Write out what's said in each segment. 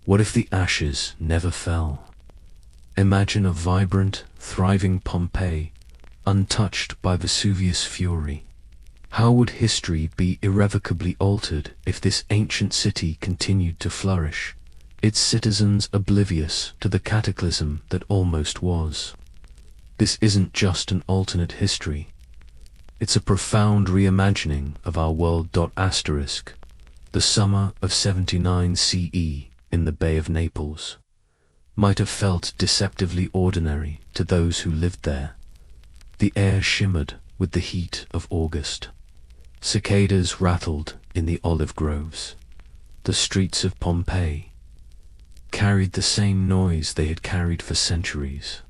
What if the ashes never fell? Imagine a vibrant, thriving Pompeii, untouched by Vesuvius' fury. How would history be irrevocably altered if this ancient city continued to flourish, its citizens oblivious to the cataclysm that almost was? This isn't just an alternate history. It's a profound reimagining of our world. The summer of 79 CE in the Bay of Naples might have felt deceptively ordinary to those who lived there. The air shimmered with the heat of August. Cicadas rattled in the olive groves. The streets of Pompeii carried the same noise they had carried for centuries.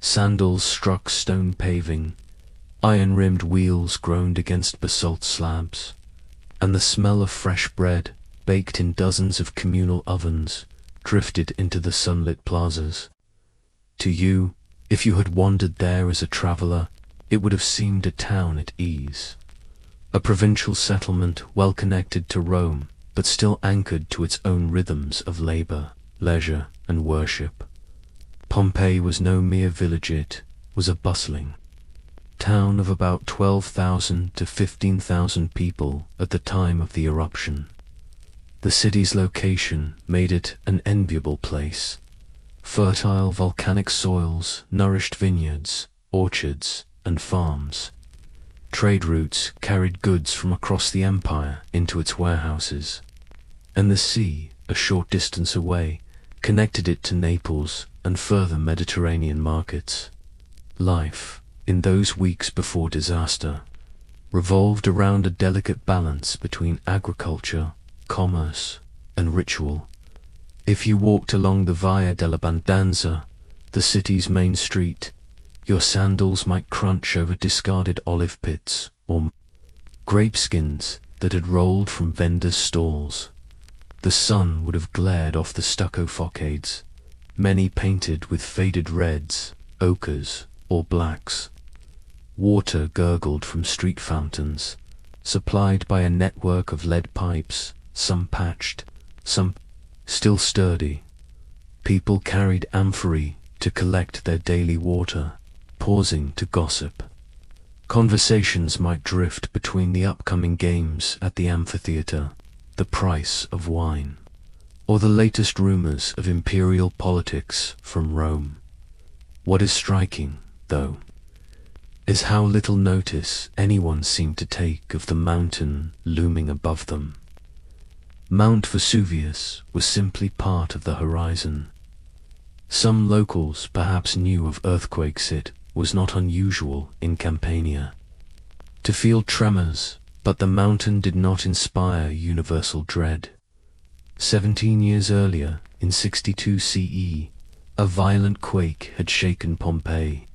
Sandals struck stone paving, iron-rimmed wheels groaned against basalt slabs, and the smell of fresh bread, baked in dozens of communal ovens, drifted into the sunlit plazas. To you, if you had wandered there as a traveler, it would have seemed a town at ease. A provincial settlement well connected to Rome, but still anchored to its own rhythms of labor, leisure, and worship. Pompeii was no mere village, it was a bustling town of about 12,000 to 15,000 people at the time of the eruption. The city's location made it an enviable place. Fertile volcanic soils nourished vineyards, orchards, and farms. Trade routes carried goods from across the empire into its warehouses, and the sea, a short distance away, connected it to Naples and further Mediterranean markets. Life, in those weeks before disaster, revolved around a delicate balance between agriculture, commerce, and ritual. If you walked along the Via dell'Abbondanza, the city's main street, your sandals might crunch over discarded olive pits or grape skins that had rolled from vendors' stalls. The sun would have glared off the stucco facades, many painted with faded reds, ochres, or blacks. Water gurgled from street fountains, supplied by a network of lead pipes, some patched, some still sturdy. People carried amphorae to collect their daily water, pausing to gossip. Conversations might drift between the upcoming games at the amphitheater, the price of wine, or the latest rumors of imperial politics from Rome. What is striking, though, is how little notice anyone seemed to take of the mountain looming above them. Mount Vesuvius was simply part of the horizon. Some locals perhaps knew of earthquakes. It was not unusual in Campania to feel tremors, but the mountain did not inspire universal dread. 17 years earlier, in 62 CE, a violent quake had shaken Pompeii,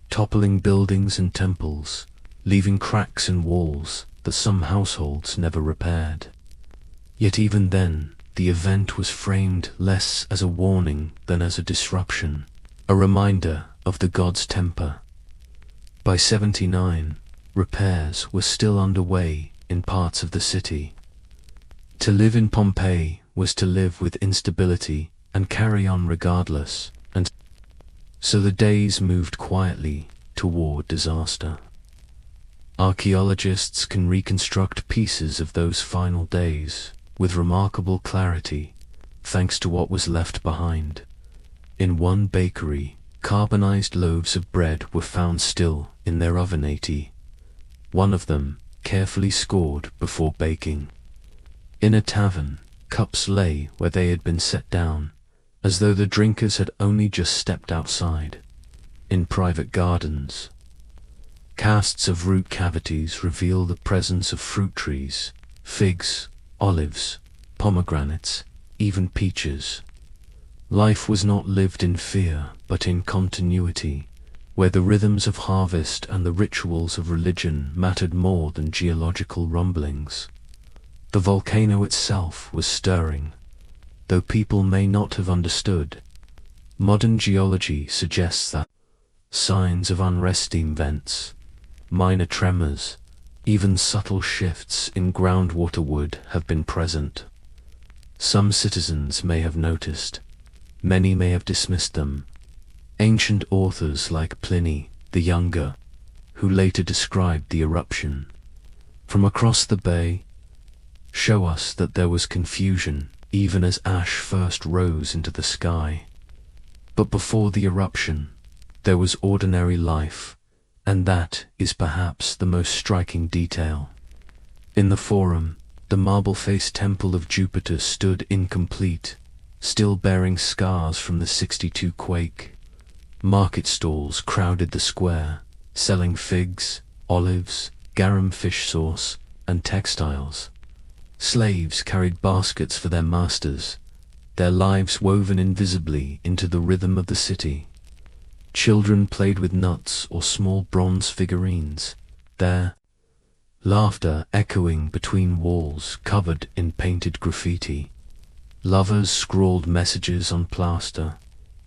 toppling buildings and temples, leaving cracks in walls that some households never repaired. Yet even then, the event was framed less as a warning than as a disruption, a reminder of the god's temper. By 79, repairs were still underway in parts of the city. To live in Pompeii was to live with instability and carry on regardless, and so the days moved quietly toward disaster. Archaeologists can reconstruct pieces of those final days with remarkable clarity, thanks to what was left behind. In one bakery, carbonized loaves of bread were found still in their ovenati, one of them carefully scored before baking. In a tavern, cups lay where they had been set down, as though the drinkers had only just stepped outside. In private gardens, casts of root cavities reveal the presence of fruit trees, figs, olives, pomegranates, even peaches. Life was not lived in fear, but in continuity, where the rhythms of harvest and the rituals of religion mattered more than geological rumblings. The volcano itself was stirring, though people may not have understood. Modern geology suggests that signs of unrest, steam vents, minor tremors, even subtle shifts in groundwater would have been present. Some citizens may have noticed, many may have dismissed them. Ancient authors like Pliny the Younger, who later described the eruption from across the bay, show us that there was confusion even as ash first rose into the sky. But before the eruption, there was ordinary life, and that is perhaps the most striking detail. In the Forum, the marble-faced temple of Jupiter stood incomplete, still bearing scars from the 62 quake. Market stalls crowded the square, selling figs, olives, garum fish sauce, and textiles. Slaves carried baskets for their masters, their lives woven invisibly into the rhythm of the city. Children played with nuts or small bronze figurines, their laughter echoing between walls covered in painted graffiti. Lovers scrawled messages on plaster.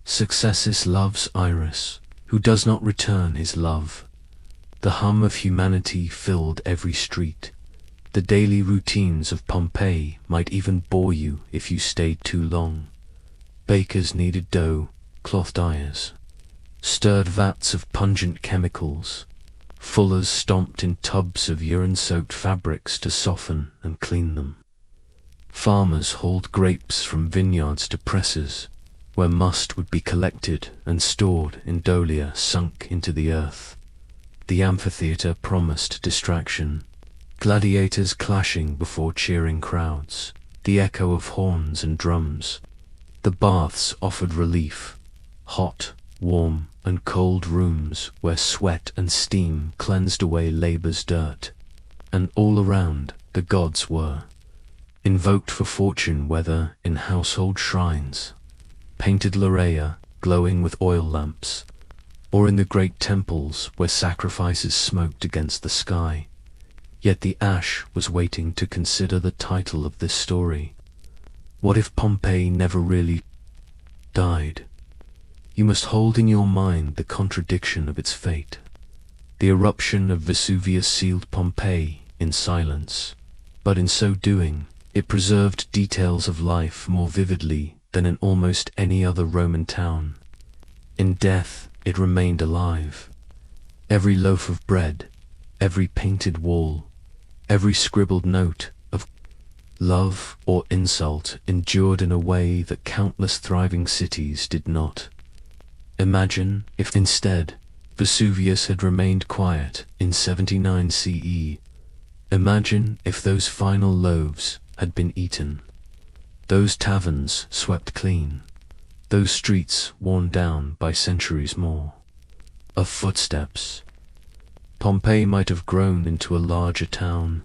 Successus loves Iris, who does not return his love. The hum of humanity filled every street. The daily routines of Pompeii might even bore you if you stayed too long. Bakers kneaded dough, cloth dyers stirred vats of pungent chemicals. Fullers stomped in tubs of urine-soaked fabrics to soften and clean them. Farmers hauled grapes from vineyards to presses, where must would be collected and stored in dolia sunk into the earth. The amphitheatre promised distraction, gladiators clashing before cheering crowds, the echo of horns and drums. The baths offered relief, hot, warm, and cold rooms where sweat and steam cleansed away labor's dirt. And all around, the gods were invoked for fortune, whether in household shrines, painted Lareia glowing with oil lamps, or in the great temples where sacrifices smoked against the sky. Yet the ash was waiting to consider the title of this story. What if Pompeii never really died? You must hold in your mind the contradiction of its fate. The eruption of Vesuvius sealed Pompeii in silence, but in so doing, it preserved details of life more vividly than in almost any other Roman town. In death, it remained alive. Every loaf of bread, every painted wall, every scribbled note of love or insult endured in a way that countless thriving cities did not. Imagine if instead Vesuvius had remained quiet in 79 CE. Imagine if those final loaves had been eaten, those taverns swept clean, those streets worn down by centuries more of footsteps. Pompeii might have grown into a larger town,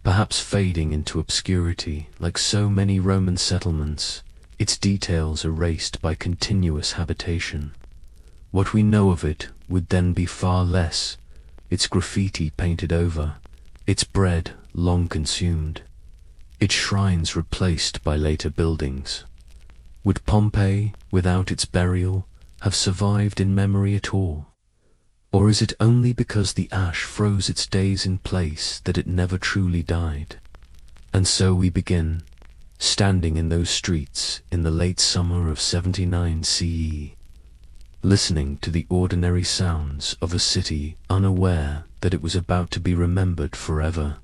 perhaps fading into obscurity like so many Roman settlements, its details erased by continuous habitation. What we know of it would then be far less, its graffiti painted over, its bread long consumed, its shrines replaced by later buildings. Would Pompeii, without its burial, have survived in memory at all? Or is it only because the ash froze its days in place that it never truly died? And so we begin, standing in those streets in the late summer of 79 CE, listening to the ordinary sounds of a city unaware that it was about to be remembered forever.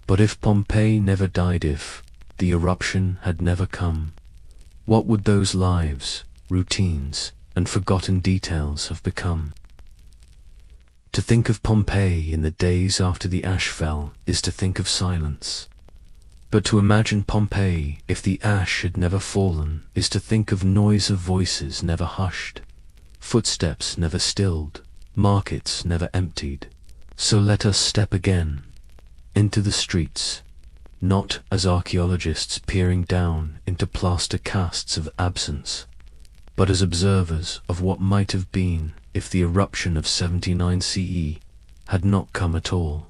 But if Pompeii never died, if the eruption had never come, what would those lives, routines, and forgotten details have become? To think of Pompeii in the days after the ash fell is to think of silence. But to imagine Pompeii if the ash had never fallen is to think of noise of voices never hushed, footsteps never stilled, markets never emptied. So let us step again into the streets, not as archaeologists peering down into plaster casts of absence, but as observers of what might have been if the eruption of 79 CE had not come at all.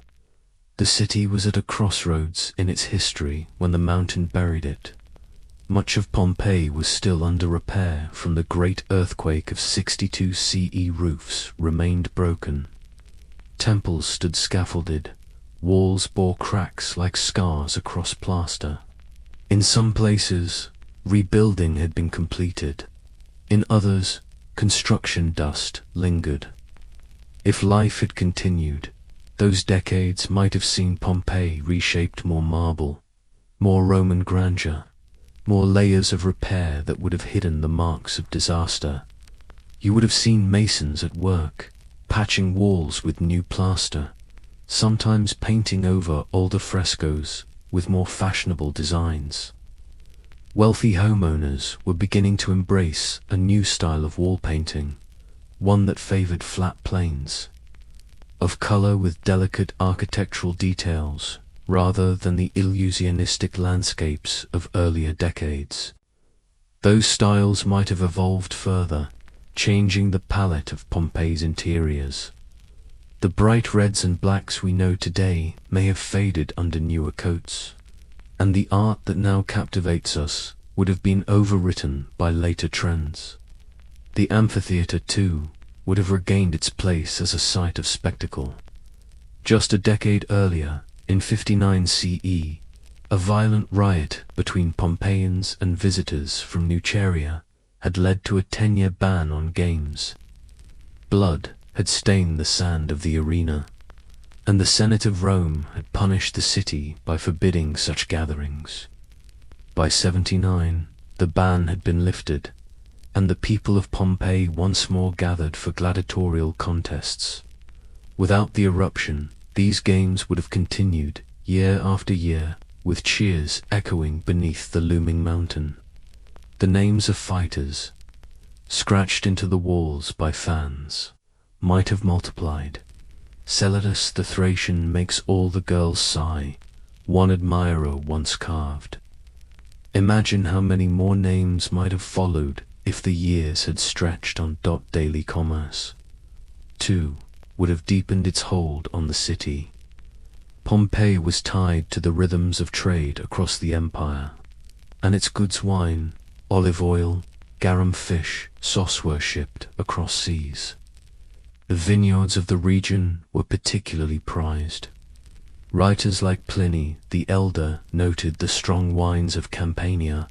The city was at a crossroads in its history when the mountain buried it. Much of Pompeii was still under repair from the great earthquake of 62 CE. Roofs remained broken. Temples stood scaffolded, walls bore cracks like scars across plaster. In some places, rebuilding had been completed. In others, construction dust lingered. If life had continued, those decades might have seen Pompeii reshaped: more marble, more Roman grandeur, more layers of repair that would have hidden the marks of disaster. You would have seen masons at work, patching walls with new plaster, sometimes painting over older frescoes with more fashionable designs. Wealthy homeowners were beginning to embrace a new style of wall painting, one that favored flat planes, of color with delicate architectural details, rather than the illusionistic landscapes of earlier decades. Those styles might have evolved further, changing the palette of Pompeii's interiors. The bright reds and blacks we know today may have faded under newer coats, and the art that now captivates us would have been overwritten by later trends. The amphitheater, too, would have regained its place as a site of spectacle. Just a decade earlier, in 59 CE, a violent riot between Pompeians and visitors from Nuceria had led to a 10-year ban on games. Blood had stained the sand of the arena, and the Senate of Rome had punished the city by forbidding such gatherings. By 79, the ban had been lifted, and the people of Pompeii once more gathered for gladiatorial contests. Without the eruption, these games would have continued, year after year, with cheers echoing beneath the looming mountain. The names of fighters, scratched into the walls by fans, might have multiplied. Celadus the Thracian makes all the girls sigh, one admirer once carved. Imagine how many more names might have followed if the years had stretched on. Daily commerce, too, would have deepened its hold on the city. Pompeii was tied to the rhythms of trade across the empire, and its goods, wine, olive oil, garum fish, sauce, were shipped across seas. The vineyards of the region were particularly prized. Writers like Pliny the Elder noted the strong wines of Campania,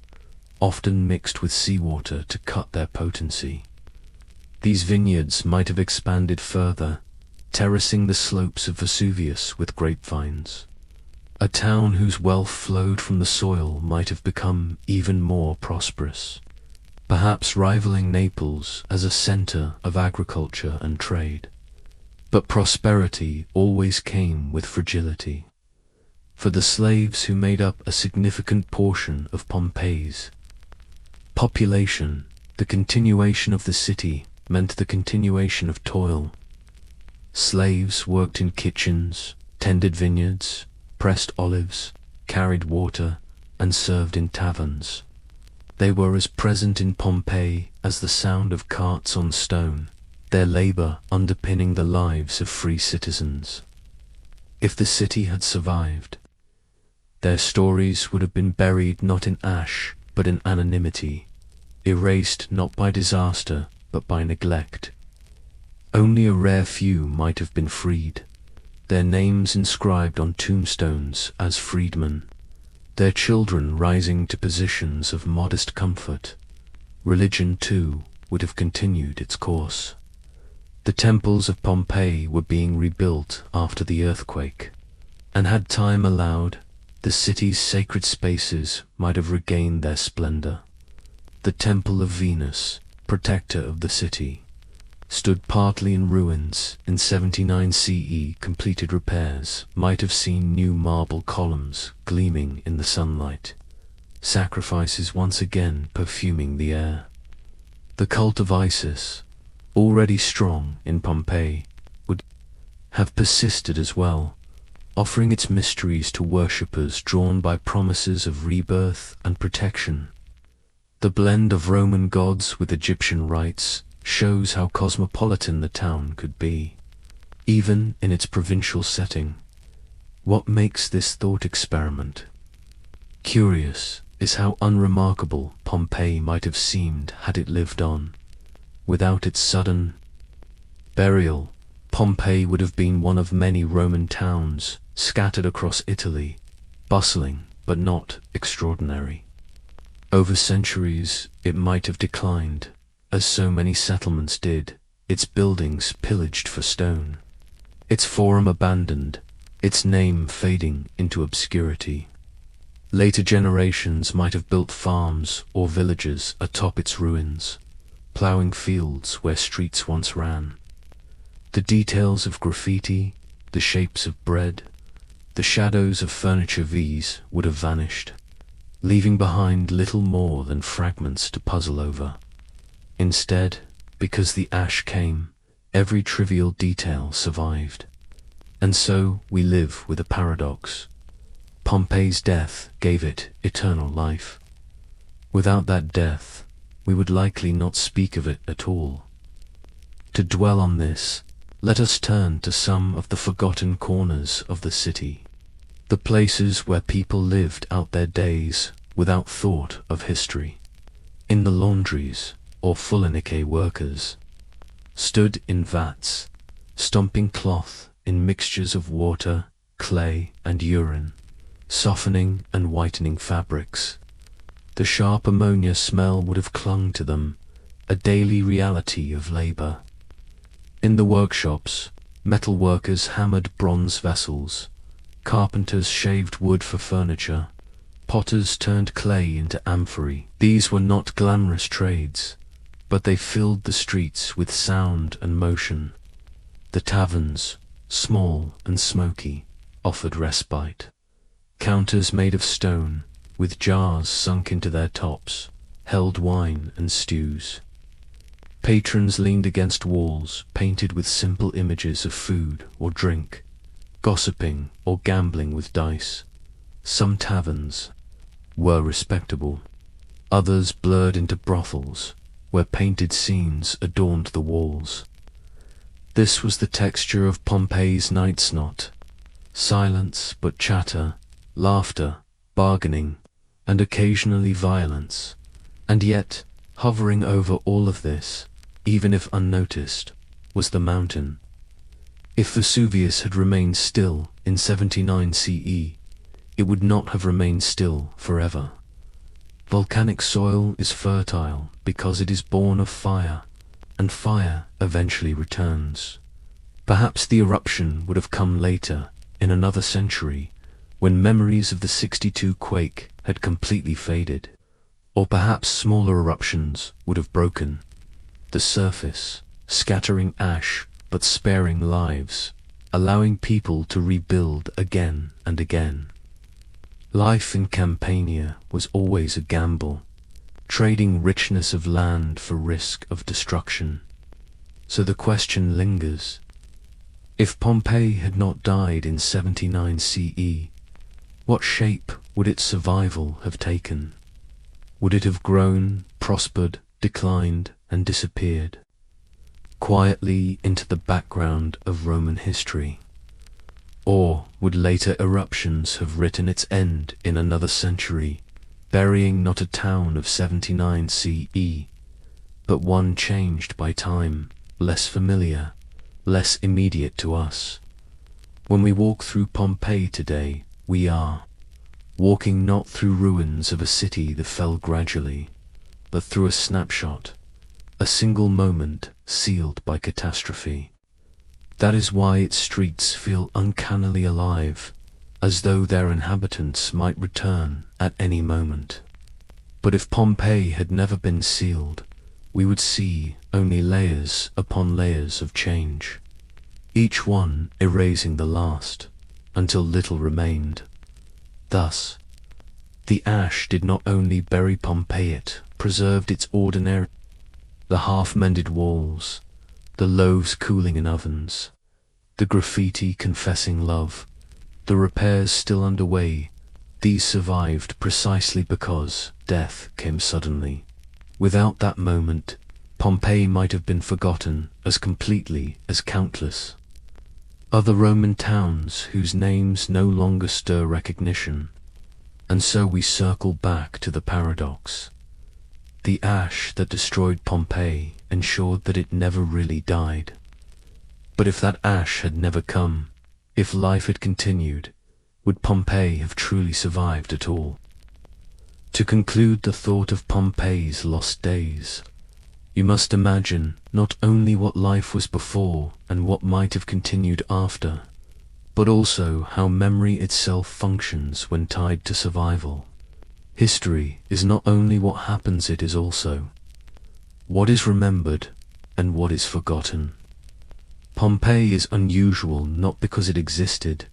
often mixed with seawater to cut their potency. These vineyards might have expanded further, terracing the slopes of Vesuvius with grapevines. A town whose wealth flowed from the soil might have become even more prosperous, perhaps rivaling Naples as a center of agriculture and trade. But prosperity always came with fragility. For the slaves who made up a significant portion of Pompeii's population, the continuation of the city meant the continuation of toil. Slaves worked in kitchens, tended vineyards, pressed olives, carried water, and served in taverns. They were as present in Pompeii as the sound of carts on stone, their labor underpinning the lives of free citizens. If the city had survived, their stories would have been buried not in ash, but in anonymity, erased not by disaster, but by neglect. Only a rare few might have been freed, their names inscribed on tombstones as freedmen, their children rising to positions of modest comfort. Religion, too, would have continued its course. The temples of Pompeii were being rebuilt after the earthquake, and had time allowed, the city's sacred spaces might have regained their splendor. The Temple of Venus, protector of the city, stood partly in ruins. In 79 CE, completed repairs might have seen new marble columns gleaming in the sunlight, sacrifices once again perfuming the air. The cult of Isis, already strong in Pompeii, would have persisted as well, offering its mysteries to worshippers drawn by promises of rebirth and protection. The blend of Roman gods with Egyptian rites shows how cosmopolitan the town could be, even in its provincial setting. What makes this thought experiment curious is how unremarkable Pompeii might have seemed had it lived on. Without its sudden burial, Pompeii would have been one of many Roman towns scattered across Italy, bustling, but not extraordinary. Over centuries, it might have declined, as so many settlements did, its buildings pillaged for stone, its forum abandoned, its name fading into obscurity. Later generations might have built farms or villages atop its ruins, ploughing fields where streets once ran. The details of graffiti, the shapes of bread, the shadows of furniture V's would have vanished, leaving behind little more than fragments to puzzle over. Instead, because the ash came, every trivial detail survived. And so we live with a paradox. Pompeii's death gave it eternal life. Without that death, we would likely not speak of it at all. To dwell on this, let us turn to some of the forgotten corners of the city, the places where people lived out their days without thought of history. In the laundries, or Fullenike workers, stood in vats, stomping cloth in mixtures of water, clay, and urine, softening and whitening fabrics. The sharp ammonia smell would have clung to them, a daily reality of labor. In the workshops, metal workers hammered bronze vessels, carpenters shaved wood for furniture, potters turned clay into amphorae. These were not glamorous trades, but they filled the streets with sound and motion. The taverns, small and smoky, offered respite. Counters made of stone, with jars sunk into their tops, held wine and stews. Patrons leaned against walls painted with simple images of food or drink, gossiping or gambling with dice. Some taverns were respectable, others blurred into brothels, where painted scenes adorned the walls. This was the texture of Pompeii's night's knot: silence but chatter, laughter, bargaining, and occasionally violence. And yet, hovering over all of this, even if unnoticed, was the mountain. If Vesuvius had remained still in 79 CE, it would not have remained still forever. Volcanic soil is fertile because it is born of fire, and fire eventually returns. Perhaps the eruption would have come later, in another century, when memories of the 62 quake had completely faded. Or perhaps smaller eruptions would have broken the surface, scattering ash but sparing lives, allowing people to rebuild again and again. Life in Campania was always a gamble, trading richness of land for risk of destruction. So the question lingers: if Pompeii had not died in 79 CE, what shape would its survival have taken? Would it have grown, prospered, declined, and disappeared, quietly into the background of Roman history? Or would later eruptions have written its end in another century, burying not a town of 79 CE, but one changed by time, less familiar, less immediate to us? When we walk through Pompeii today, we are walking not through ruins of a city that fell gradually, but through a snapshot, a single moment sealed by catastrophe. That is why its streets feel uncannily alive, as though their inhabitants might return at any moment. But if Pompeii had never been sealed, we would see only layers upon layers of change, each one erasing the last, until little remained. Thus, the ash did not only bury Pompeii, it preserved its ordinary, the half-mended walls, the loaves cooling in ovens, the graffiti confessing love, the repairs still underway. These survived precisely because death came suddenly. Without that moment, Pompeii might have been forgotten as completely as countless other Roman towns whose names no longer stir recognition. And so we circle back to the paradox. The ash that destroyed Pompeii ensured that it never really died. But if that ash had never come, if life had continued, Would Pompeii have truly survived at all? To conclude the thought of Pompeii's lost days, you must imagine not only what life was before and what might have continued after, but also how memory itself functions when tied to survival. History is not only what happens, it is also what is remembered and what is forgotten. Pompeii is unusual not because it existed,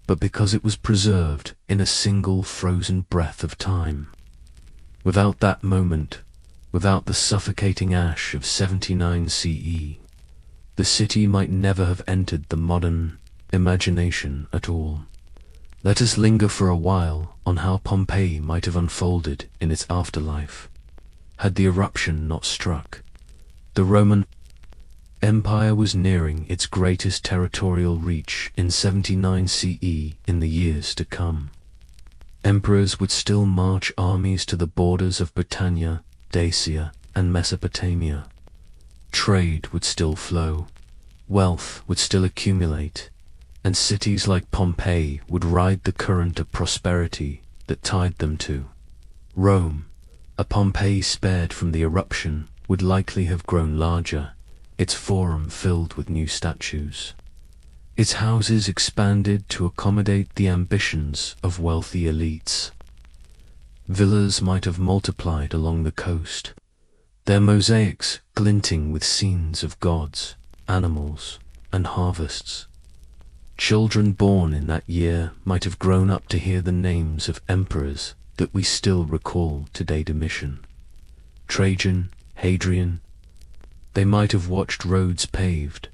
but because it was preserved in a single frozen breath of time. Without that moment, without the suffocating ash of 79 CE, the city might never have entered the modern imagination at all. Let us linger for a while on how Pompeii might have unfolded in its afterlife, had the eruption not struck. The Roman Empire was nearing its greatest territorial reach in 79 CE in the years to come. Emperors would still march armies to the borders of Britannia, Dacia, and Mesopotamia. Trade would still flow, wealth would still accumulate, and cities like Pompeii would ride the current of prosperity that tied them to Rome. A Pompeii spared from the eruption would likely have grown larger, its forum filled with new statues. Its houses expanded to accommodate the ambitions of wealthy elites. Villas might have multiplied along the coast, their mosaics glinting with scenes of gods, animals, and harvests. Children born in that year might have grown up to hear the names of emperors that we still recall today: Domitian, Trajan, Hadrian. They might have watched roads paved,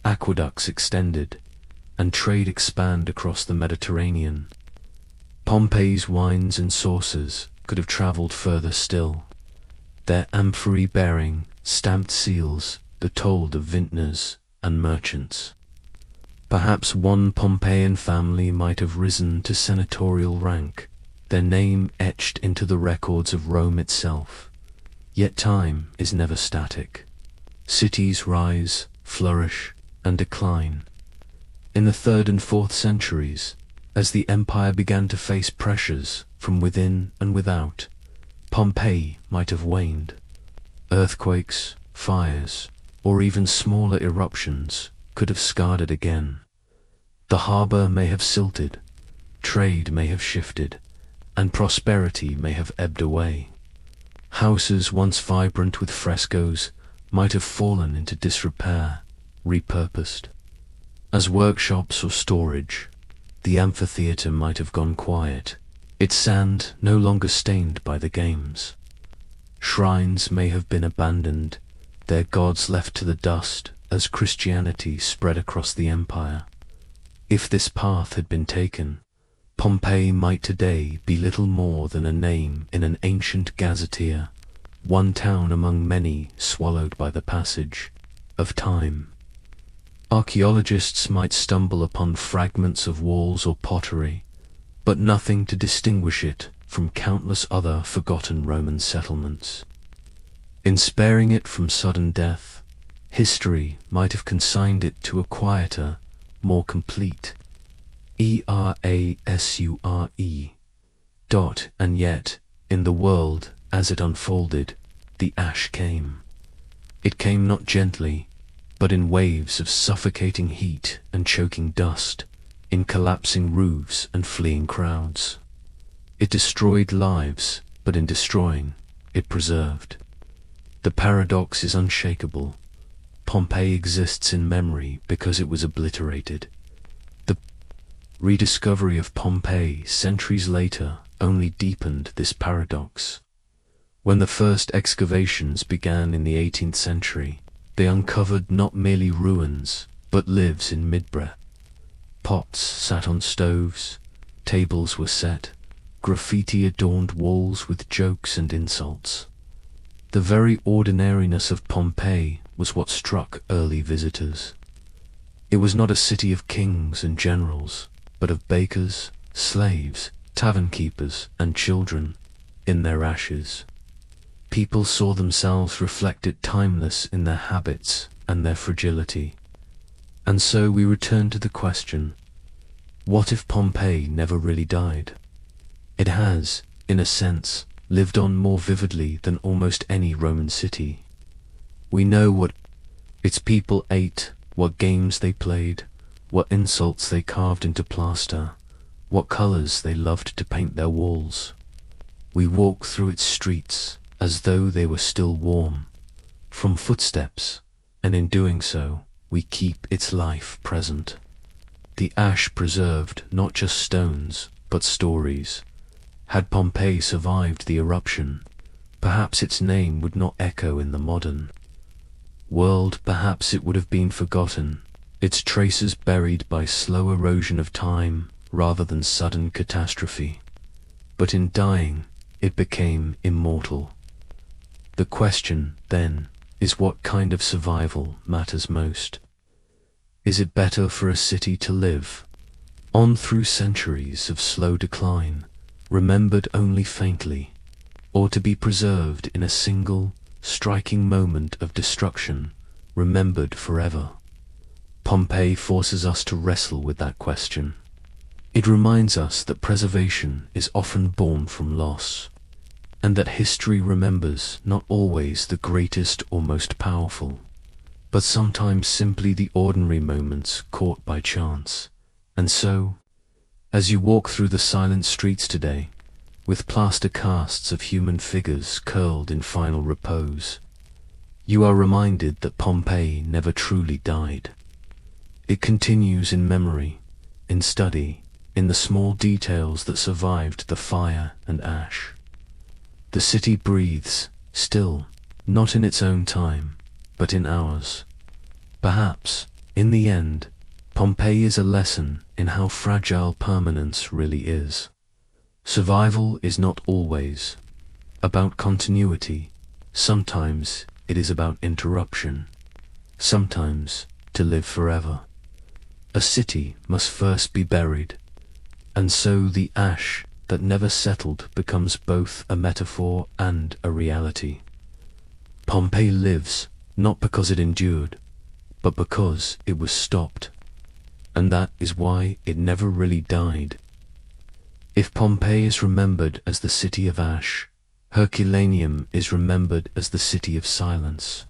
aqueducts extended, and trade expand across the Mediterranean. Pompeii's wines and sauces could have travelled further still, their amphorae bearing stamped seals that told of vintners and merchants. Perhaps one Pompeian family might have risen to senatorial rank, their name etched into the records of Rome itself. Yet time is never static. Cities rise, flourish, and decline. In the 3rd and 4th centuries, as the empire began to face pressures from within and without, Pompeii might have waned. Earthquakes, fires, or even smaller eruptions could have scarred it again. The harbour may have silted, trade may have shifted, and prosperity may have ebbed away. Houses once vibrant with frescoes might have fallen into disrepair, repurposed. As workshops or storage, the amphitheatre might have gone quiet, its sand no longer stained by the games. Shrines may have been abandoned, their gods left to the dust as Christianity spread across the empire. If this path had been taken, Pompeii might today be little more than a name in an ancient gazetteer, one town among many swallowed by the passage of time. Archaeologists might stumble upon fragments of walls or pottery, but nothing to distinguish it from countless other forgotten Roman settlements. In sparing it from sudden death, history might have consigned it to a quieter, more complete erasure. And yet, in the world as it unfolded, the ash came. It came not gently, but in waves of suffocating heat and choking dust, in collapsing roofs and fleeing crowds. It destroyed lives, but in destroying, it preserved. The paradox is unshakable. Pompeii exists in memory because it was obliterated. The rediscovery of Pompeii centuries later only deepened this paradox. When the first excavations began in the 18th century, they uncovered not merely ruins, but lives in mid-breath. Pots sat on stoves, tables were set, graffiti adorned walls with jokes and insults. The very ordinariness of Pompeii was what struck early visitors. It was not a city of kings and generals, but of bakers, slaves, tavern keepers, and children, in their ashes. People saw themselves reflected timeless in their habits and their fragility. And so we return to the question, What if Pompeii never really died? It has, in a sense, lived on more vividly than almost any Roman city. We know what its people ate, what games they played, what insults they carved into plaster, what colors they loved to paint their walls. We walk through its streets as though they were still warm from footsteps, and in doing so, we keep its life present. The ash preserved not just stones, but stories. Had Pompeii survived the eruption, perhaps its name would not echo in the modern world. Perhaps it would have been forgotten, its traces buried by slow erosion of time rather than sudden catastrophe. But in dying, it became immortal. The question, then, is what kind of survival matters most? Is it better for a city to live on through centuries of slow decline, remembered only faintly, or to be preserved in a single, striking moment of destruction, remembered forever? Pompeii forces us to wrestle with that question. It reminds us that preservation is often born from loss, and that history remembers not always the greatest or most powerful, but sometimes simply the ordinary moments caught by chance. And so, as you walk through the silent streets today, with plaster casts of human figures curled in final repose, you are reminded that Pompeii never truly died. It continues in memory, in study, in the small details that survived the fire and ash. The city breathes, still, not in its own time, but in ours. Perhaps, in the end, Pompeii is a lesson in how fragile permanence really is. Survival is not always about continuity. Sometimes it is about interruption. Sometimes to live forever, a city must first be buried, and so the ash that never settled becomes both a metaphor and a reality. Pompeii lives not because it endured, but because it was stopped, and that is why it never really died. If Pompeii is remembered as the city of ash, Herculaneum is remembered as the city of silence.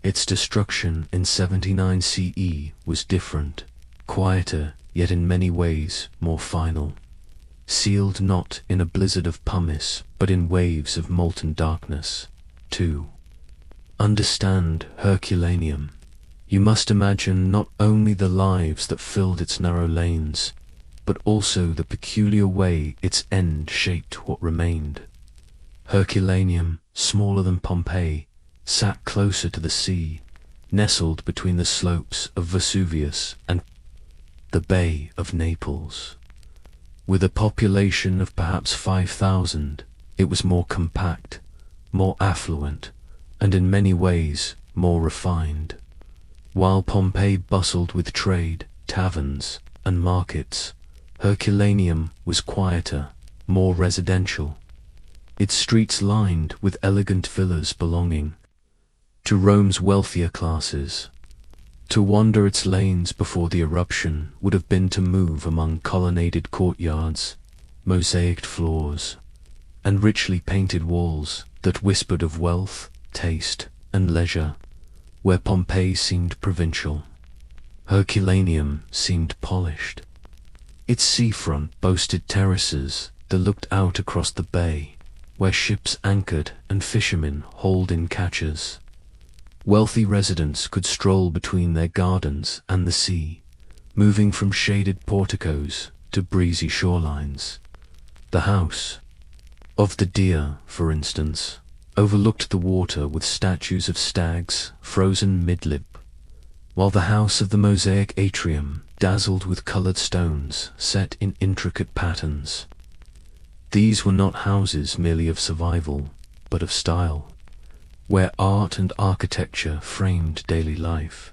Its destruction in 79 CE was different, quieter, yet in many ways more final, sealed not in a blizzard of pumice, but in waves of molten darkness. To understand Herculaneum, you must imagine not only the lives that filled its narrow lanes, but also the peculiar way its end shaped what remained. Herculaneum, smaller than Pompeii, sat closer to the sea, nestled between the slopes of Vesuvius and the Bay of Naples. With a population of perhaps 5,000, it was more compact, more affluent, and in many ways more refined. While Pompeii bustled with trade, taverns, and markets, Herculaneum was quieter, more residential, its streets lined with elegant villas belonging to Rome's wealthier classes. To wander its lanes before the eruption would have been to move among colonnaded courtyards, mosaiced floors, and richly painted walls that whispered of wealth, taste, and leisure. Where Pompeii seemed provincial, Herculaneum seemed polished. Its seafront boasted terraces that looked out across the bay, where ships anchored and fishermen hauled in catches. Wealthy residents could stroll between their gardens and the sea, moving from shaded porticos to breezy shorelines. The house of the deer, for instance, overlooked the water with statues of stags frozen mid-lip, while the house of the mosaic atrium dazzled with colored stones set in intricate patterns. These were not houses merely of survival, but of style, where art and architecture framed daily life.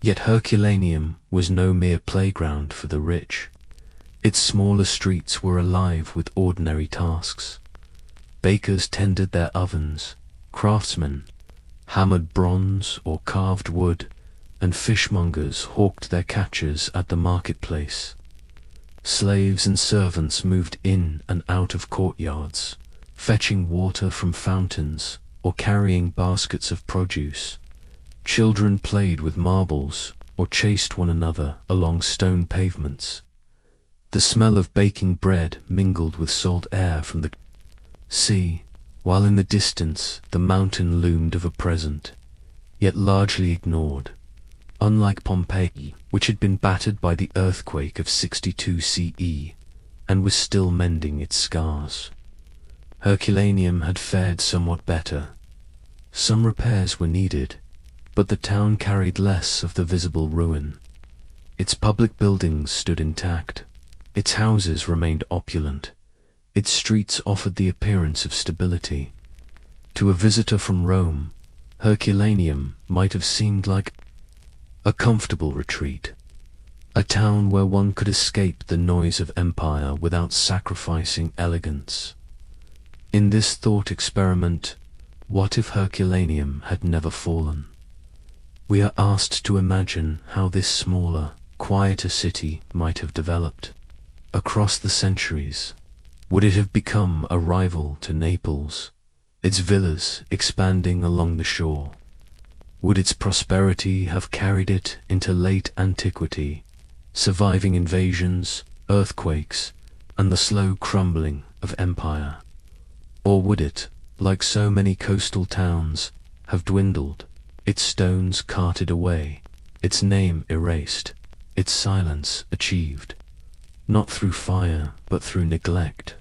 Yet Herculaneum was no mere playground for the rich. Its smaller streets were alive with ordinary tasks. Bakers tended their ovens, craftsmen hammered bronze or carved wood, and fishmongers hawked their catches at the marketplace. Slaves and servants moved in and out of courtyards, fetching water from fountains or carrying baskets of produce. Children played with marbles or chased one another along stone pavements. The smell of baking bread mingled with salt air from the sea, while in the distance the mountain loomed of a present, yet largely ignored. Unlike Pompeii, which had been battered by the earthquake of 62 CE and was still mending its scars, Herculaneum had fared somewhat better. Some repairs were needed, but the town carried less of the visible ruin. Its public buildings stood intact. Its houses remained opulent. Its streets offered the appearance of stability. To a visitor from Rome, Herculaneum might have seemed like a comfortable retreat, a town where one could escape the noise of empire without sacrificing elegance. In this thought experiment, what if Herculaneum had never fallen? We are asked to imagine how this smaller, quieter city might have developed. Across the centuries, would it have become a rival to Naples, its villas expanding along the shore? Would its prosperity have carried it into late antiquity, surviving invasions, earthquakes, and the slow crumbling of empire? Or would it, like so many coastal towns, have dwindled, its stones carted away, its name erased, its silence achieved, not through fire, but through neglect?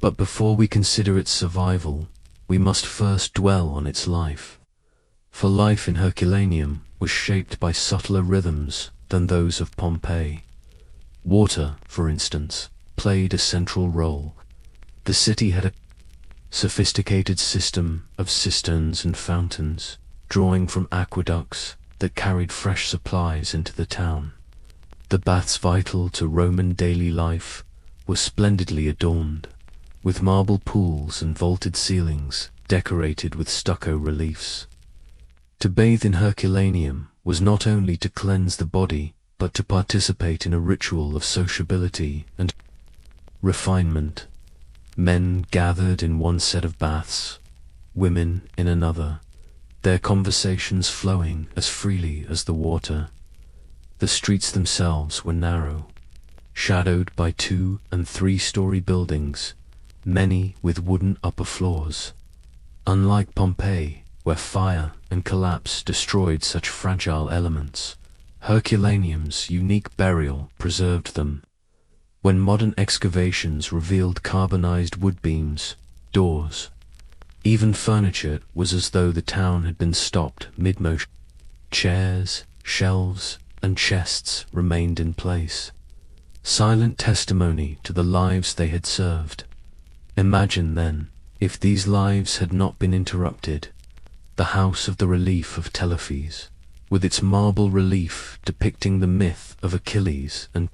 But before we consider its survival, we must first dwell on its life. For life in Herculaneum was shaped by subtler rhythms than those of Pompeii. Water, for instance, played a central role. The city had a sophisticated system of cisterns and fountains, drawing from aqueducts that carried fresh supplies into the town. The baths vital to Roman daily life were splendidly adorned, with marble pools and vaulted ceilings decorated with stucco reliefs. To bathe in Herculaneum was not only to cleanse the body, but to participate in a ritual of sociability and refinement. Men gathered in one set of baths, women in another, their conversations flowing as freely as the water. The streets themselves were narrow, shadowed by 2- and 3-story buildings, many with wooden upper floors. Unlike Pompeii, where fire and collapse destroyed such fragile elements, Herculaneum's unique burial preserved them. When modern excavations revealed carbonized wood beams, doors, even furniture, it was as though the town had been stopped mid-motion. Chairs, shelves, and chests remained in place, silent testimony to the lives they had served. Imagine, then, if these lives had not been interrupted, the house of the relief of Telephys, with its marble relief depicting the myth of Achilles and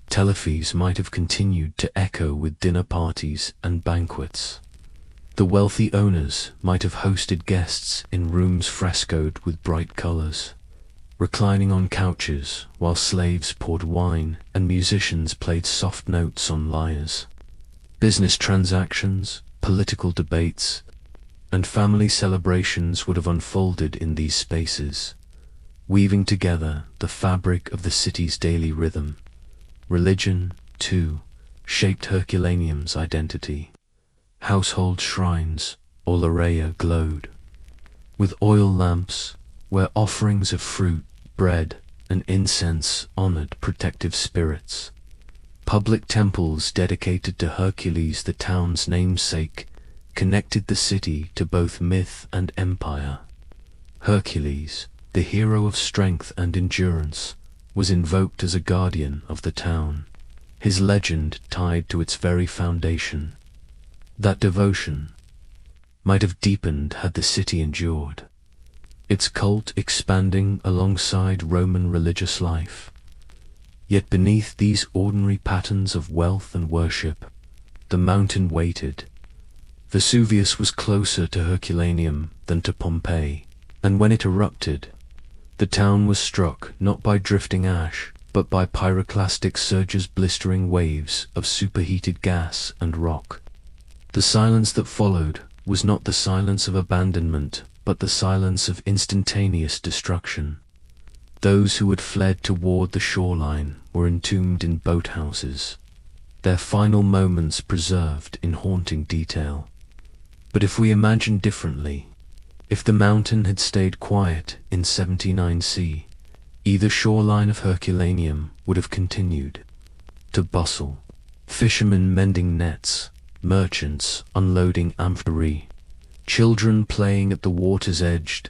Telephys, might have continued to echo with dinner parties and banquets. The wealthy owners might have hosted guests in rooms frescoed with bright colors, reclining on couches while slaves poured wine and musicians played soft notes on lyres. Business transactions, political debates, and family celebrations would have unfolded in these spaces, weaving together the fabric of the city's daily rhythm. Religion, too, shaped Herculaneum's identity. Household shrines, or laurea, glowed with oil lamps, where offerings of fruit, bread, and incense honored protective spirits. Public temples dedicated to Hercules, the town's namesake, connected the city to both myth and empire. Hercules, the hero of strength and endurance, was invoked as a guardian of the town, his legend tied to its very foundation. That devotion might have deepened had the city endured, its cult expanding alongside Roman religious life. Yet beneath these ordinary patterns of wealth and worship, the mountain waited. Vesuvius was closer to Herculaneum than to Pompeii, and when it erupted, the town was struck not by drifting ash, but by pyroclastic surges, blistering waves of superheated gas and rock. The silence that followed was not the silence of abandonment, but the silence of instantaneous destruction. Those who had fled toward the shoreline were entombed in boathouses, their final moments preserved in haunting detail. But if we imagine differently, if the mountain had stayed quiet in 79C, either shoreline of Herculaneum would have continued to bustle. Fishermen mending nets, merchants unloading amphorae, children playing at the water's edge,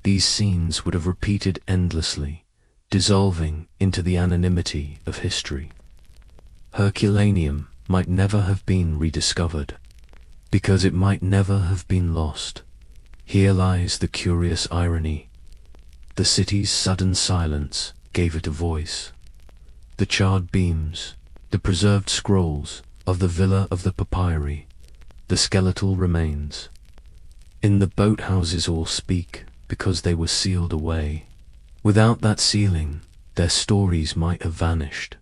these scenes would have repeated endlessly, dissolving into the anonymity of history. Herculaneum might never have been rediscovered, because it might never have been lost. Here lies the curious irony. The city's sudden silence gave it a voice. The charred beams, the preserved scrolls of the Villa of the Papyri, the skeletal remains. In the boathouses all speak, because they were sealed away. Without that sealing, their stories might have vanished.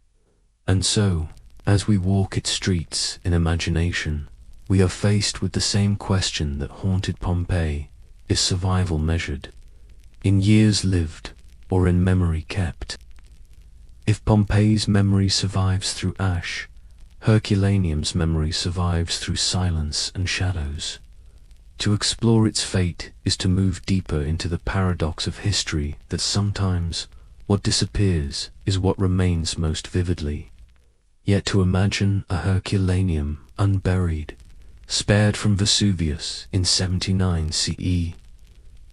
And so, as we walk its streets in imagination, we are faced with the same question that haunted Pompeii: is survival measured in years lived or in memory kept? If Pompeii's memory survives through ash, Herculaneum's memory survives through silence and shadows. To explore its fate is to move deeper into the paradox of history, that sometimes what disappears is what remains most vividly. Yet to imagine a Herculaneum unburied, spared from Vesuvius in 79 CE,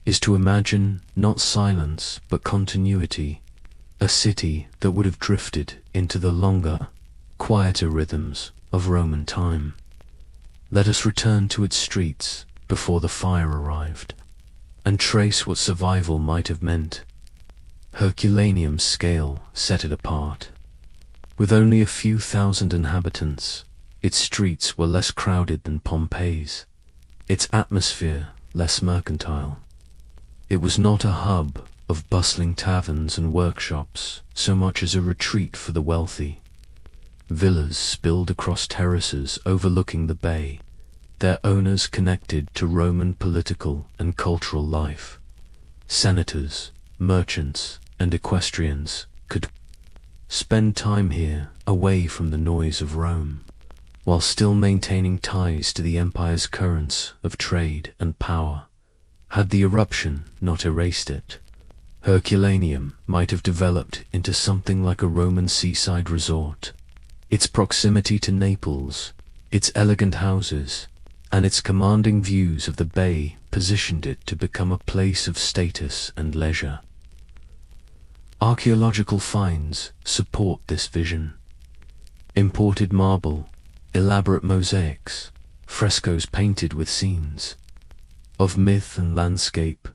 is to imagine not silence but continuity, a city that would have drifted into the longer, quieter rhythms of Roman time. Let us return to its streets before the fire arrived, and trace what survival might have meant. Herculaneum's scale set it apart. With only a few thousand inhabitants, its streets were less crowded than Pompeii's, its atmosphere less mercantile. It was not a hub of bustling taverns and workshops so much as a retreat for the wealthy. Villas spilled across terraces overlooking the bay, their owners connected to Roman political and cultural life. Senators, merchants, and equestrians could spend time here away from the noise of Rome, while still maintaining ties to the empire's currents of trade and power. Had the eruption not erased it, Herculaneum might have developed into something like a Roman seaside resort. Its proximity to Naples, its elegant houses, and its commanding views of the bay positioned it to become a place of status and leisure. Archaeological finds support this vision. Imported marble, elaborate mosaics, frescoes painted with scenes of myth and landscape,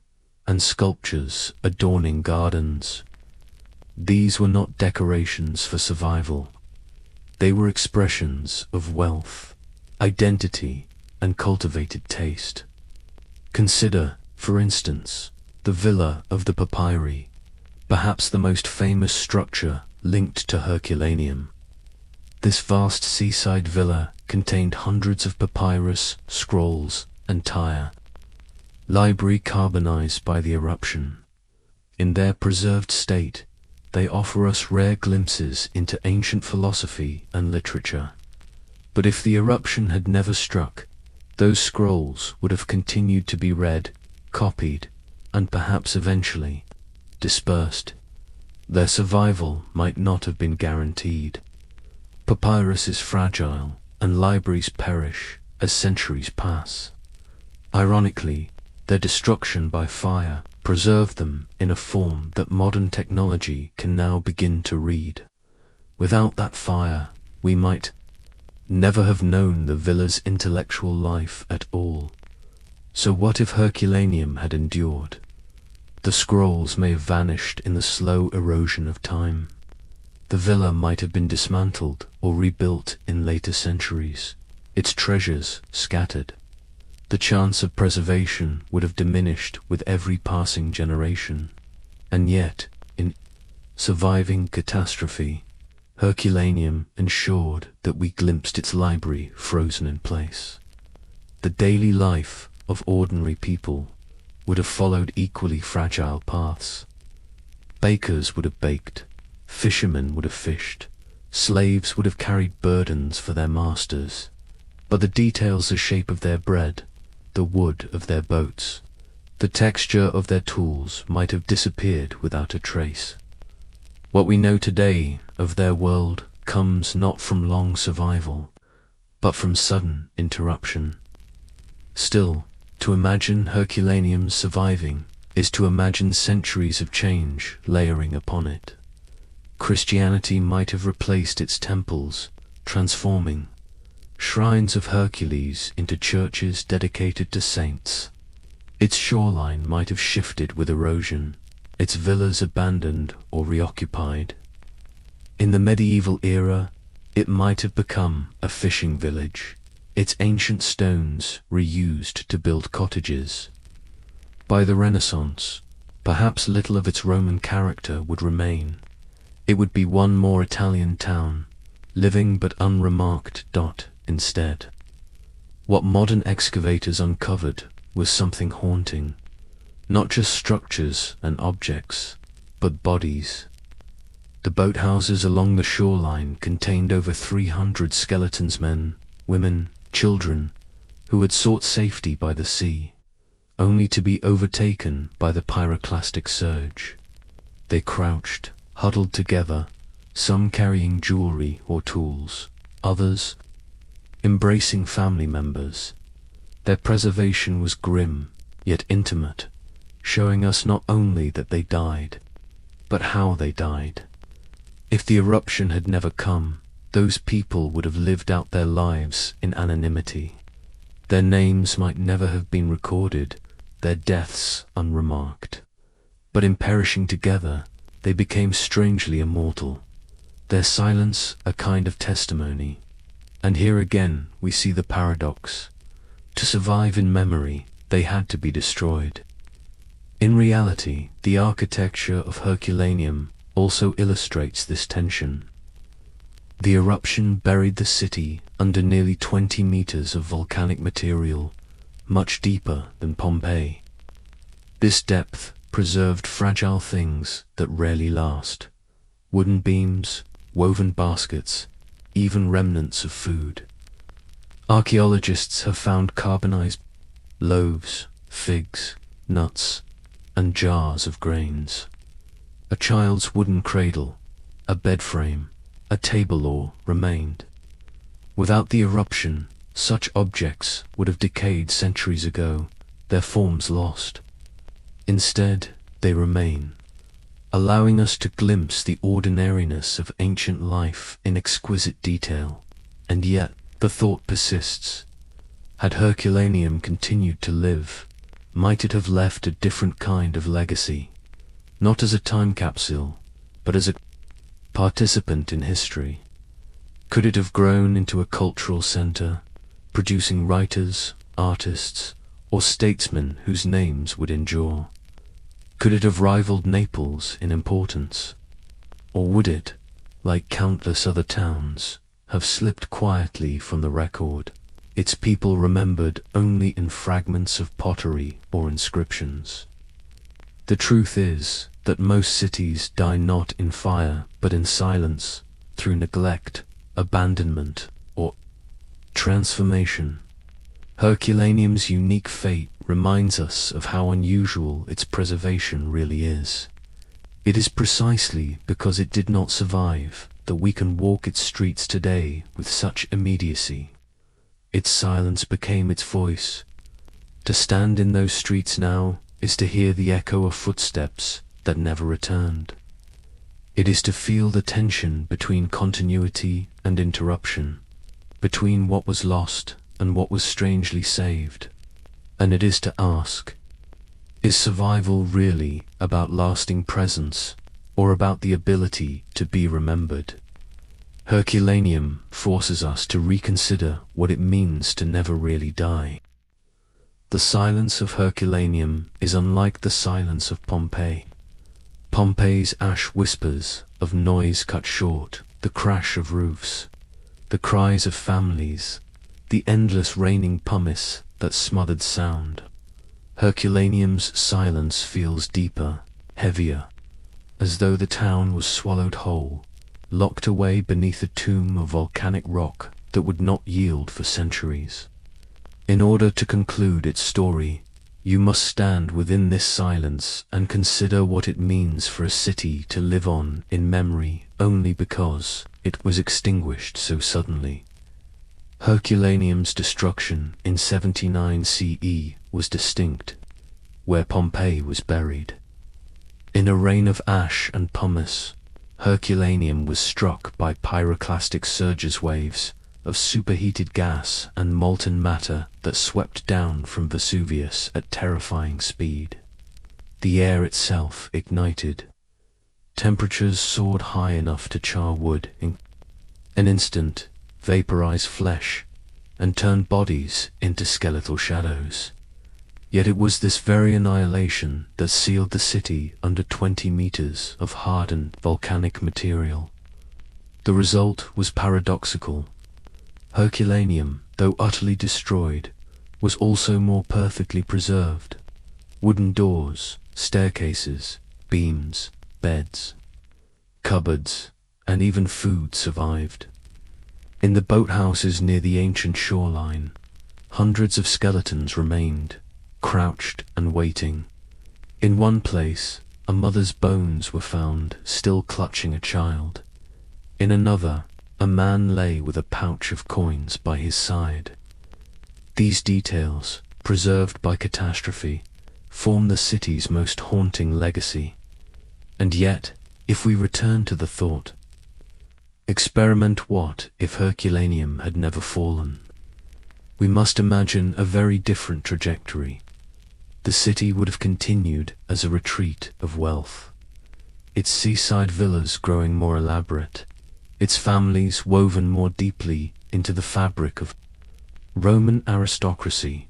and sculptures adorning gardens. These were not decorations for survival. They were expressions of wealth, identity, and cultivated taste. Consider, for instance, the Villa of the Papyri, perhaps the most famous structure linked to Herculaneum. This vast seaside villa contained hundreds of papyrus, scrolls, and tire, library carbonized by the eruption. In their preserved state, they offer us rare glimpses into ancient philosophy and literature. But if the eruption had never struck, those scrolls would have continued to be read, copied, and perhaps eventually dispersed. Their survival might not have been guaranteed. Papyrus is fragile, and libraries perish as centuries pass. Ironically, their destruction by fire preserved them in a form that modern technology can now begin to read. Without that fire, we might never have known the villa's intellectual life at all. So what if Herculaneum had endured? The scrolls may have vanished in the slow erosion of time. The villa might have been dismantled or rebuilt in later centuries, its treasures scattered. The chance of preservation would have diminished with every passing generation. And yet, in surviving catastrophe, Herculaneum ensured that we glimpsed its library frozen in place. The daily life of ordinary people would have followed equally fragile paths. Bakers would have baked, fishermen would have fished, slaves would have carried burdens for their masters, but the details, the shape of their bread, the wood of their boats, the texture of their tools might have disappeared without a trace. What we know today of their world comes not from long survival, but from sudden interruption. Still, to imagine Herculaneum surviving is to imagine centuries of change layering upon it. Christianity might have replaced its temples, transforming shrines of Hercules into churches dedicated to saints. Its shoreline might have shifted with erosion, its villas abandoned or reoccupied. In the medieval era, it might have become a fishing village, its ancient stones reused to build cottages. By the Renaissance, perhaps little of its Roman character would remain. It would be one more Italian town, living but unremarked. Instead, what modern excavators uncovered was something haunting. Not just structures and objects, but bodies. The boathouses along the shoreline contained over 300 skeletons, men, women, children, who had sought safety by the sea, only to be overtaken by the pyroclastic surge. They crouched, huddled together, some carrying jewelry or tools, others embracing family members. Their preservation was grim, yet intimate, showing us not only that they died, but how they died. If the eruption had never come, those people would have lived out their lives in anonymity. Their names might never have been recorded, their deaths unremarked. But in perishing together, they became strangely immortal, their silence a kind of testimony. And here again we see the paradox. To survive in memory, they had to be destroyed. In reality, the architecture of Herculaneum also illustrates this tension. The eruption buried the city under nearly 20 meters of volcanic material, much deeper than Pompeii. This depth preserved fragile things that rarely last: wooden beams, woven baskets, even remnants of food. Archaeologists have found carbonized loaves, figs, nuts, and jars of grains. A child's wooden cradle, a bed frame, a table oar remained. Without the eruption, such objects would have decayed centuries ago, their forms lost. Instead, they remain, allowing us to glimpse the ordinariness of ancient life in exquisite detail. And yet, the thought persists. Had Herculaneum continued to live, might it have left a different kind of legacy? Not as a time capsule, but as a participant in history. Could it have grown into a cultural center, producing writers, artists, or statesmen whose names would endure? Could it have rivaled Naples in importance? Or would it, like countless other towns, have slipped quietly from the record, its people remembered only in fragments of pottery or inscriptions? The truth is that most cities die not in fire but in silence, through neglect, abandonment, or transformation. Herculaneum's unique fate reminds us of how unusual its preservation really is. It is precisely because it did not survive that we can walk its streets today with such immediacy. Its silence became its voice. To stand in those streets now is to hear the echo of footsteps that never returned. It is to feel the tension between continuity and interruption, between what was lost and what was strangely saved. And it is to ask, is survival really about lasting presence, or about the ability to be remembered? Herculaneum forces us to reconsider what it means to never really die. The silence of Herculaneum is unlike the silence of Pompeii. Pompeii's ash whispers of noise cut short, the crash of roofs, the cries of families, the endless raining pumice that smothered sound. Herculaneum's silence feels deeper, heavier, as though the town was swallowed whole, locked away beneath a tomb of volcanic rock that would not yield for centuries. In order to conclude its story, you must stand within this silence and consider what it means for a city to live on in memory only because it was extinguished so suddenly. Herculaneum's destruction in 79 CE was distinct, where Pompeii was buried. In a rain of ash and pumice, Herculaneum was struck by pyroclastic surges, waves of superheated gas and molten matter that swept down from Vesuvius at terrifying speed. The air itself ignited. Temperatures soared high enough to char wood in an instant, vaporize flesh, and turn bodies into skeletal shadows. Yet it was this very annihilation that sealed the city under 20 meters of hardened volcanic material. The result was paradoxical. Herculaneum, though utterly destroyed, was also more perfectly preserved. Wooden doors, staircases, beams, beds, cupboards, and even food survived. In the boathouses near the ancient shoreline, hundreds of skeletons remained, crouched and waiting. In one place, a mother's bones were found, still clutching a child. In another, a man lay with a pouch of coins by his side. These details, preserved by catastrophe, form the city's most haunting legacy. And yet, if we return to the thought, experiment what if Herculaneum had never fallen? We must imagine a very different trajectory. The city would have continued as a retreat of wealth, its seaside villas growing more elaborate, its families woven more deeply into the fabric of Roman aristocracy.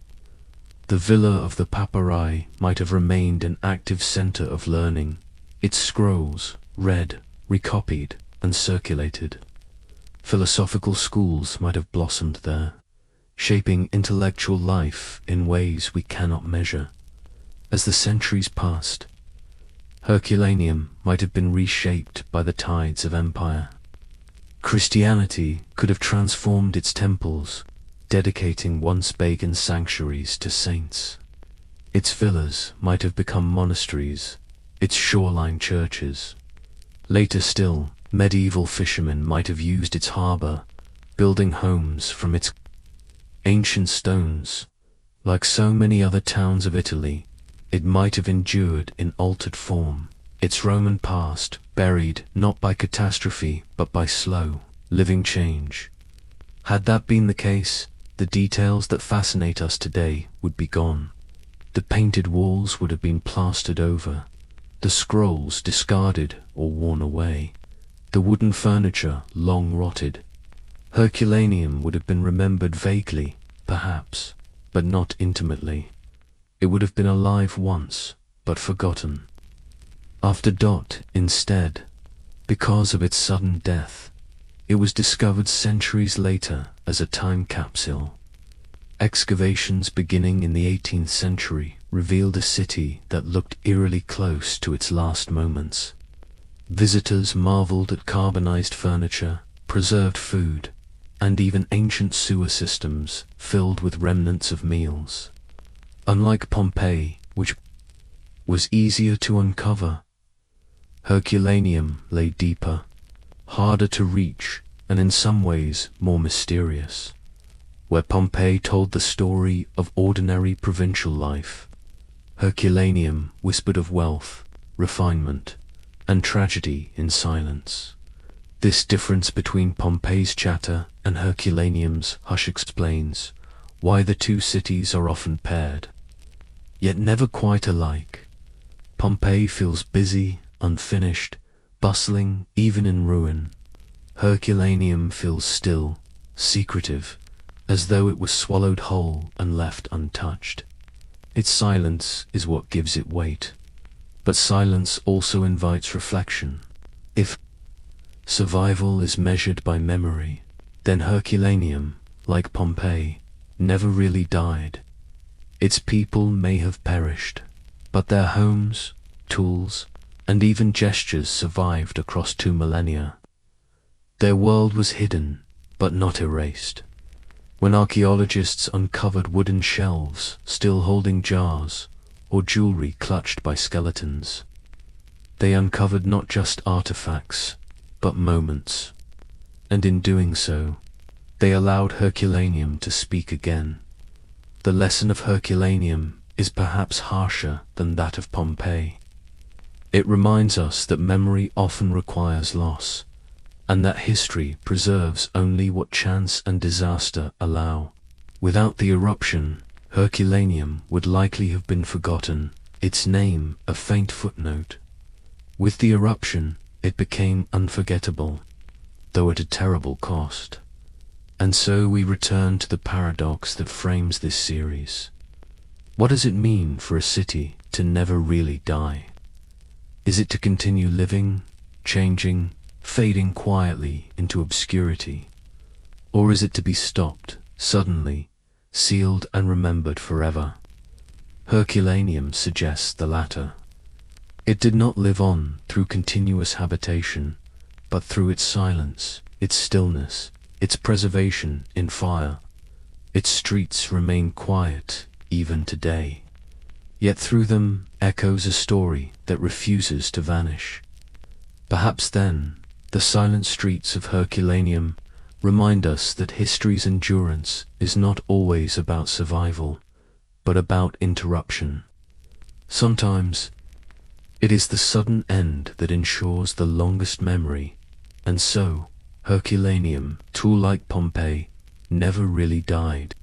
The villa of the Papyri might have remained an active center of learning, its scrolls read, recopied, and circulated. Philosophical schools might have blossomed there, shaping intellectual life in ways we cannot measure. As the centuries passed, Herculaneum might have been reshaped by the tides of empire. Christianity could have transformed its temples, dedicating once pagan sanctuaries to saints. Its villas might have become monasteries, its shoreline churches. Later still, medieval fishermen might have used its harbor, building homes from its ancient stones. Like so many other towns of Italy, it might have endured in altered form, its Roman past buried not by catastrophe but by slow, living change. Had that been the case, the details that fascinate us today would be gone. The painted walls would have been plastered over, the scrolls discarded or worn away, the wooden furniture long rotted. Herculaneum would have been remembered vaguely, perhaps, but not intimately. It would have been alive once, but forgotten. After instead, because of its sudden death, it was discovered centuries later as a time capsule. Excavations beginning in the 18th century revealed a city that looked eerily close to its last moments. Visitors marveled at carbonized furniture, preserved food, and even ancient sewer systems filled with remnants of meals. Unlike Pompeii, which was easier to uncover, Herculaneum lay deeper, harder to reach, and in some ways more mysterious. Where Pompeii told the story of ordinary provincial life, Herculaneum whispered of wealth, refinement, and tragedy in silence. This difference between Pompeii's chatter and Herculaneum's hush explains why the two cities are often paired, yet never quite alike. Pompeii feels busy, unfinished, bustling even in ruin. Herculaneum feels still, secretive, as though it was swallowed whole and left untouched. Its silence is what gives it weight. But silence also invites reflection. If survival is measured by memory, then Herculaneum, like Pompeii, never really died. Its people may have perished, but their homes, tools, and even gestures survived across 2 millennia. Their world was hidden, but not erased. When archaeologists uncovered wooden shelves still holding jars, or jewelry clutched by skeletons, they uncovered not just artifacts, but moments. And in doing so, they allowed Herculaneum to speak again. The lesson of Herculaneum is perhaps harsher than that of Pompeii. It reminds us that memory often requires loss, and that history preserves only what chance and disaster allow. Without the eruption, Herculaneum would likely have been forgotten, its name a faint footnote. With the eruption, it became unforgettable, though at a terrible cost. And so we return to the paradox that frames this series. What does it mean for a city to never really die? Is it to continue living, changing, fading quietly into obscurity? Or is it to be stopped, suddenly, sealed and remembered forever? Herculaneum suggests the latter. It did not live on through continuous habitation, but through its silence, its stillness, its preservation in fire. Its streets remain quiet even today. Yet through them echoes a story that refuses to vanish. Perhaps then, the silent streets of Herculaneum remind us that history's endurance is not always about survival, but about interruption. Sometimes, it is the sudden end that ensures the longest memory, and so, Herculaneum, too like Pompeii, never really died.